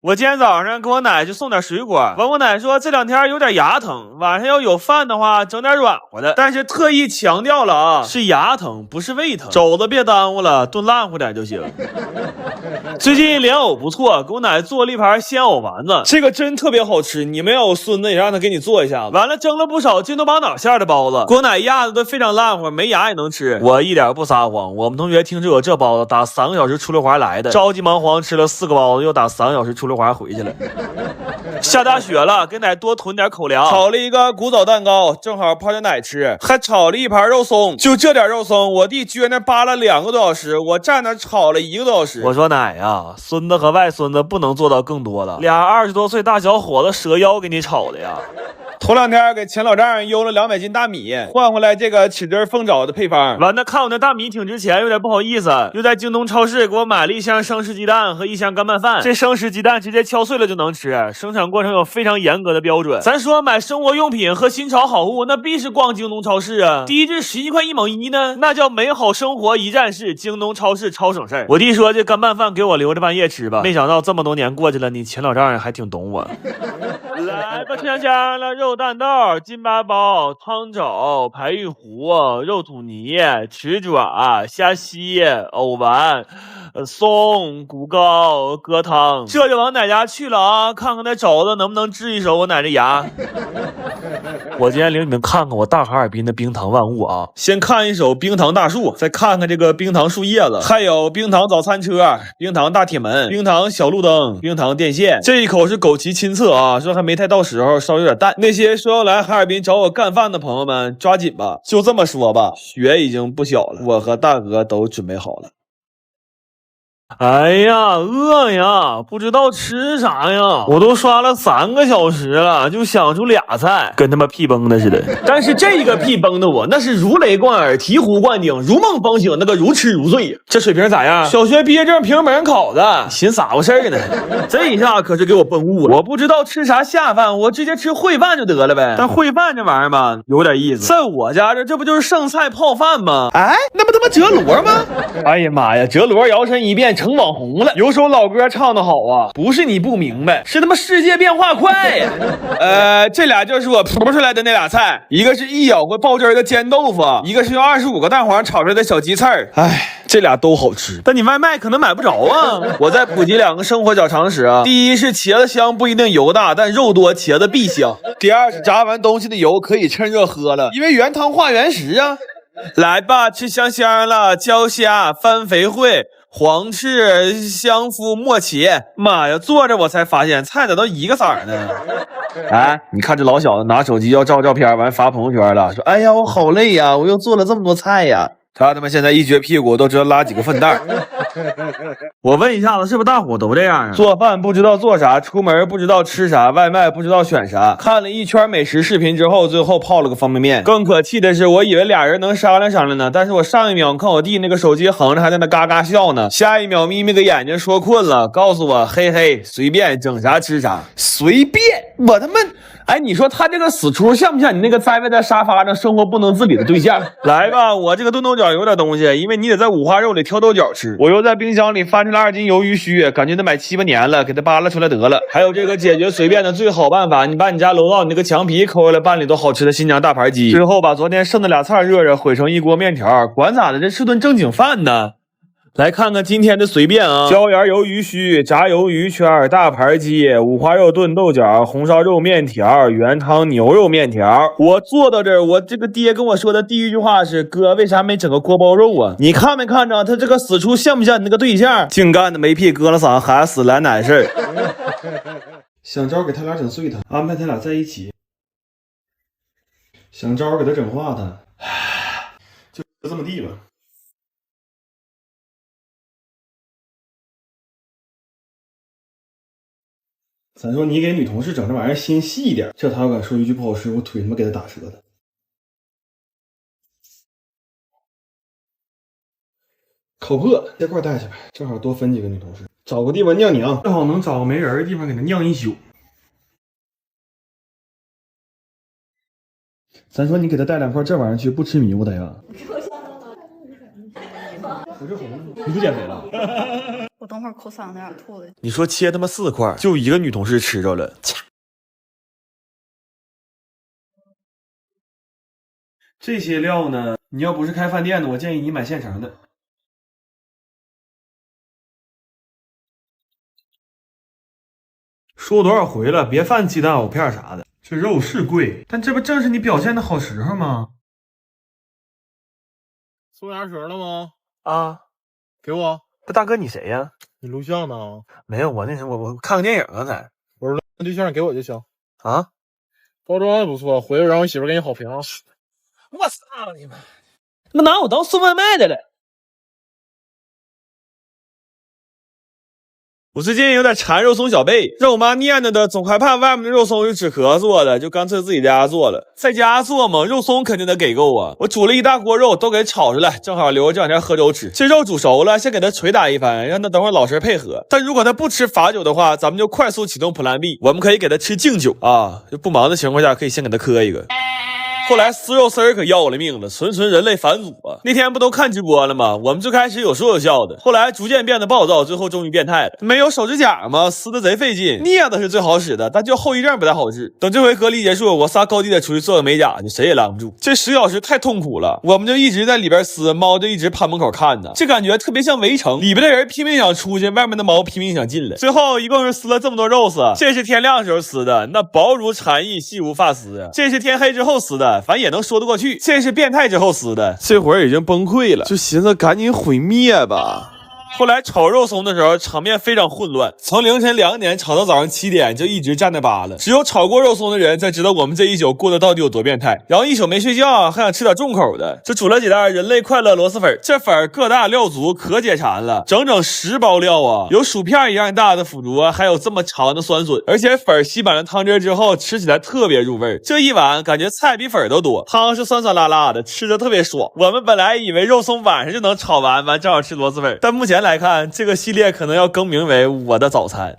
我今天早上给我奶去送点水果，问我奶说这2天有点牙疼，晚上要有饭的话整点软和的，但是特意强调了啊，是牙疼不是胃疼，肘子别耽误了，炖烂乎点就行。最近莲藕不错，给我奶做了一盘鲜藕丸子，这个真特别好吃，你们要有孙子也让他给你做一下子。完了蒸了不少金头巴脑馅的包子，给我奶压的都非常烂乎，没牙也能吃。我一点不撒谎，我们同学听说有这包子，打3个小时出溜滑来的，着急忙慌吃了4个包子，又打3个小时出溜滑回去了。下大雪了，给奶多囤点口粮，炒了一个古早蛋糕，正好泡着奶吃，还炒了一盘肉松。就这点肉松，我弟撅那扒了2个多小时，我站那炒了1个多小时。我说奶呀，孙子和外孙子不能做到更多了，俩20多岁大小伙子折腰给你炒的呀。头2天给钱老丈邮了200斤大米，换回来这个起墩凤爪的配方。完了，看我那大米挺值钱，有点不好意思，又在京东超市给我买了1箱生食鸡蛋和1箱干拌饭。这生食鸡蛋直接敲碎了就能吃，生产过程有非常严格的标准。咱说买生活用品和新潮好物，那必是逛京东超市啊。低至11块1毛1呢，那叫美好生活一站式，京东超市超省事儿。我弟说这干拌饭给我留着半夜吃吧，没想到这么多年过去了，你钱老丈人还挺懂我。来吧，吃香香了，肉蛋豆、金巴包、汤肘、排玉糊、肉土泥、豉爪、虾稀、藕丸、松、骨糕、疙汤，这就往奶家去了啊！看看那肘子能不能治一手我奶这牙。我今天领你们看看我大哈尔滨的冰糖万物啊！先看一手冰糖大树，再看看这个冰糖树叶子，还有冰糖早餐车、冰糖大铁门、冰糖小路灯、冰糖电线。这一口是枸杞亲测啊，说还没太到时候，稍微有点淡。那些说要来哈尔滨找我干饭的朋友们，抓紧吧！就这么说吧，雪已经不小了，我和大哥都准备好了。哎呀，饿呀，不知道吃啥呀，我都刷了3个小时了，就想出俩菜，跟他妈屁崩的似的。但是这个屁崩的我，那是如雷贯耳，醍醐灌顶，如梦方醒，那个如痴如醉。这水平咋样？小学毕业证凭没人考的，寻咋回事呢？这一下可是给我崩悟了，我不知道吃啥下饭，我直接吃烩饭就得了呗。但烩饭这玩意儿吧，有点意思，在我家这不就是剩菜泡饭吗？哎，那不他妈折罗吗？哎呀妈呀，折罗摇身一变成网红了。有首老歌唱得好啊，不是你不明白，是他妈世界变化快呀。这俩就是我扑出来的那俩菜，一个是一咬会爆汁的煎豆腐，一个是用25个蛋黄炒出来的小鸡翅。哎，这俩都好吃，但你外卖可能买不着啊。我再普及2个生活小常识啊。第一是茄子香不一定油大，但肉多茄子必香。第二是炸完东西的油可以趁热喝了，因为原汤化原食啊。来吧，吃香香了，焦虾、番肥烩、黄翅、香麸、墨茄。妈呀，坐着我才发现菜咋都一个色儿呢？哎，你看这老小子拿手机要照照片，完发朋友圈了，说哎呀我好累呀，我又做了这么多菜呀。他妈现在一撅屁股都知道拉几个粪蛋。我问一下子，是不是大伙都这样啊？做饭不知道做啥，出门不知道吃啥，外卖不知道选啥。看了一圈美食视频之后，最后泡了个方便面。更可气的是，我以为俩人能商量商量呢，但是我上一秒看我弟那个手机横着，还在那嘎嘎笑呢，下一秒眯眯个眼睛说困了，告诉我嘿嘿随便整啥吃啥，随便。我他妈哎，你说他这个死出像不像你那个栽歪在沙发上生活不能自理的对象？来吧，我这个炖豆角有点东西，因为你得在五花肉里挑豆角吃。我又在冰箱里翻出来2斤鱿鱼须，感觉得买7、8年了，给它扒拉出来得了。还有这个解决随便的最好办法，你把你家楼道你那个墙皮抠下来拌里头好吃的新疆大盘鸡。最后把昨天剩的俩菜热热，烩成一锅面条，管咋的，这是顿正经饭呢。来看看今天的随便啊，椒盐鱿鱼须、炸鱿鱼圈、大盘鸡、五花肉炖豆角、红烧肉面条、原汤牛肉面条。我做到这儿，我这个爹跟我说的第一句话是：哥，为啥没整个锅包肉啊？你看没看着他这个死出像不像你那个对象？净干的没屁搁了嗓，还死来奶事儿。想招给他俩整碎他，安排他俩在一起。想招给他整化他，就这么地吧。咱说你给女同事整这玩意儿心细一点，这他要敢说一句不好听，我腿他妈给他打折的。烤破，这块带去吧，正好多分几个女同事，找个地方酿娘，正好能找个没人的地方给他酿一宿。咱说你给他带2块这玩意儿去，不吃迷糊的呀？我这红，你不减肥了？我等会儿口嗓子有点吐了。你说切他妈4块，就一个女同事吃着了。这些料呢，你要不是开饭店的，我建议你买现成的。说多少回了，别放鸡蛋藕片啥的。这肉是贵，但这不正是你表现的好时候吗？送牙舌了吗？啊，给我。大哥，你谁呀？你录像呢？没有，我那什么，我看个电影刚才。我说对象给我就行。啊，包装也不错，回头让我媳妇给你好评。我操你妈！那拿我当送外卖的了。我最近有点馋肉松小贝，让我妈念叨的，总害怕外面的肉松是纸壳做的，就干脆自己在家做了。在家做嘛，肉松肯定得给够啊！我煮了一大锅肉，都给炒出来，正好留着这两天喝粥吃。这肉煮熟了，先给它捶打一番，让它等会儿老实配合。但如果它不吃罚酒的话，咱们就快速启动 Plan B， 我们可以给它吃敬酒啊，就不忙的情况下可以先给它磕一个。后来撕肉丝儿可要我的命了，纯人类反祖啊！那天不都看直播了吗？我们最开始有说有笑的，后来逐渐变得暴躁，最后终于变态了。没有手指甲吗？撕的贼费劲，镊子是最好使的，但就后遗症不太好治。等这回隔离结束，我仨高低得出去做个美甲去，谁也拦不住。这10小时太痛苦了，我们就一直在里边撕，猫就一直趴门口看着，这感觉特别像围城，里边的人拼命想出去，外面的猫拼命想进来。最后一共是撕了这么多肉丝，这是天亮时候撕的，那薄如蝉翼，细如发丝啊；这是天黑之后撕的，反正也能说得过去。这是变态之后撕的，这会儿已经崩溃了，就寻思赶紧毁灭吧。后来炒肉松的时候，场面非常混乱，从凌晨2点炒到早上7点，就一直站那扒了。只有炒过肉松的人才知道我们这一宿过得到底有多变态。然后一宿没睡觉，还想吃点重口的，就煮了几袋人类快乐螺蛳粉。这粉个大料足，可解馋了，整整10包料啊！有薯片一样大的腐竹，还有这么长的酸笋，而且粉吸满了汤汁之后，吃起来特别入味。这一碗感觉菜比粉都多，汤是酸酸辣辣的，吃着特别爽。我们本来以为肉松晚上就能炒完，正好吃螺蛳粉，但目前来看，这个系列可能要更名为我的早餐。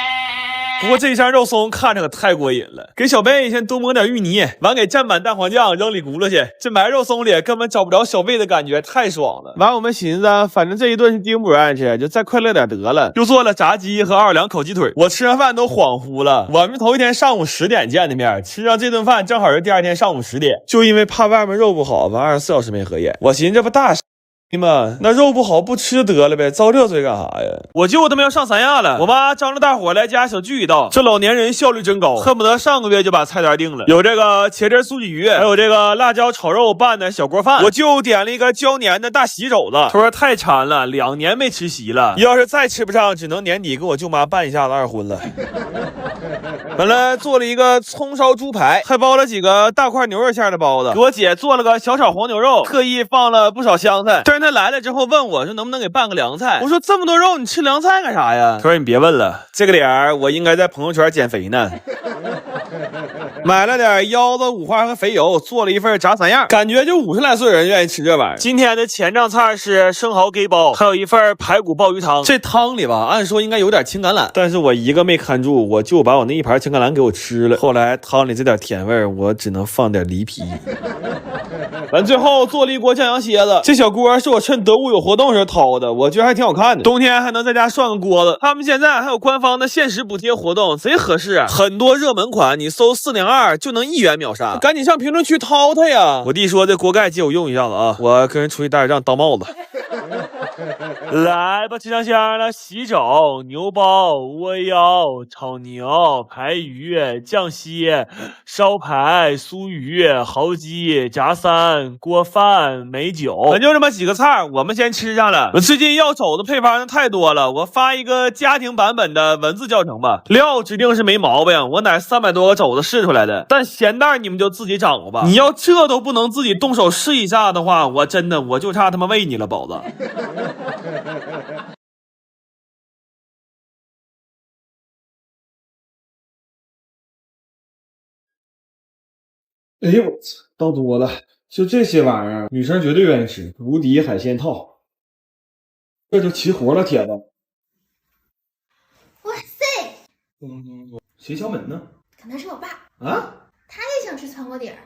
不过这一箱肉松看着可太过瘾了，给小贝先多抹点芋泥，完给蘸满蛋黄酱扔里轱辘去。这埋肉松里根本找不着小贝的感觉，太爽了。完我们寻思，反正这一顿是丁不愿意吃，就再快乐点得了。又做了炸鸡和奥尔良烤鸡腿，我吃完饭都恍惚了。我们头一天上午10点见的面，吃上这顿饭正好是第二天上午10点。就因为怕外面肉不好，完24小时没合眼。我寻思这不大嘛，那肉不好不吃得了呗，遭这罪干啥呀？我舅他们要上三亚了，我妈张罗大伙来家小聚一道。这老年人效率真高，恨不得上个月就把菜单定了。有这个茄汁素鲫鱼，还有这个辣椒炒肉拌的小锅饭。我舅点了一个椒年的大席肘子，他说太馋了，2年没吃席了，要是再吃不上，只能年底给我舅妈办一下子二婚了。本来做了一个葱烧猪排，还包了几个大块牛肉馅的包子，给我姐做了个小炒黄牛肉，特意放了不少香菜。但是他来了之后问我说能不能给办个凉菜，我说这么多肉你吃凉菜干啥呀？他说你别问了，这个脸我应该在朋友圈减肥呢。买了点腰子、五花和肥油，做了一份炸3样，感觉就50来岁人愿意吃这玩意儿。今天的前账菜是生蚝给包，还有一份排骨鲍鱼汤。这汤里吧，按说应该有点青橄榄，但是我一个没看住，我就把我那一盘青橄榄给我吃了。后来汤里这点甜味儿，我只能放点梨皮。完最后做了一锅酱羊蝎子，这小锅是我趁得物有活动时候掏的，我觉得还挺好看的。冬天还能在家涮个锅子。他们现在还有官方的限时补贴活动，贼合适啊！很多热门款你搜402就能1元秒杀，赶紧上评论区掏它呀！我弟说这锅盖借我用一下子啊，我跟人出去带张当帽子。来吧，吃上香了，喜肘、牛包、窝腰、炒牛、排鱼、酱蟹、烧排、酥鱼、蚝鸡、炸3、锅饭、美酒，咱就这么几个菜，我们先吃上了。我最近要肘子配方太多了，我发一个家庭版本的文字教程吧。料指定是没毛病，我乃300多个肘子试出来的，但咸淡你们就自己掌握吧。你要这都不能自己动手试一下的话，我真的我就差他妈喂你了，宝子。哎呦我操，倒多了，就这些玩意儿，女生绝对愿意吃。无敌海鲜套，这就齐活了，铁子。哇塞！谁敲门呢？可能是我爸啊？他也想吃酸锅底儿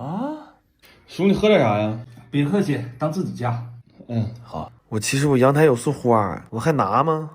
啊？叔，你喝点啥呀？别客气，当自己家。好。其实我阳台有束花，我还拿吗？